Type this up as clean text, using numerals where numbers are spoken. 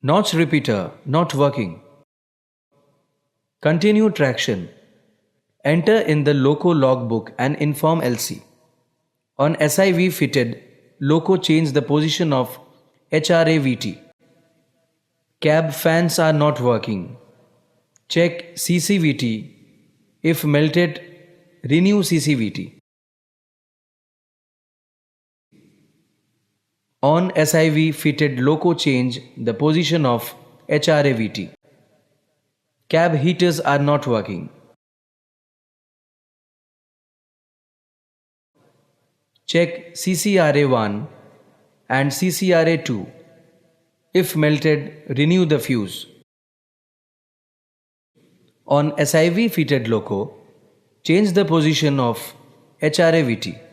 Notch repeater not working. Continue traction. Enter in the Loco logbook and inform LC. On SIV fitted, Loco change the position of HRAVT. Cab fans are not working. Check CCVT. If melted, renew CCVT. On SIV fitted Loco change the position of HRAVT. Cab heaters are not working. Check CCRA1 and CCRA2. If melted, renew the fuse. On SIV fitted Loco, change the position of HRAVT.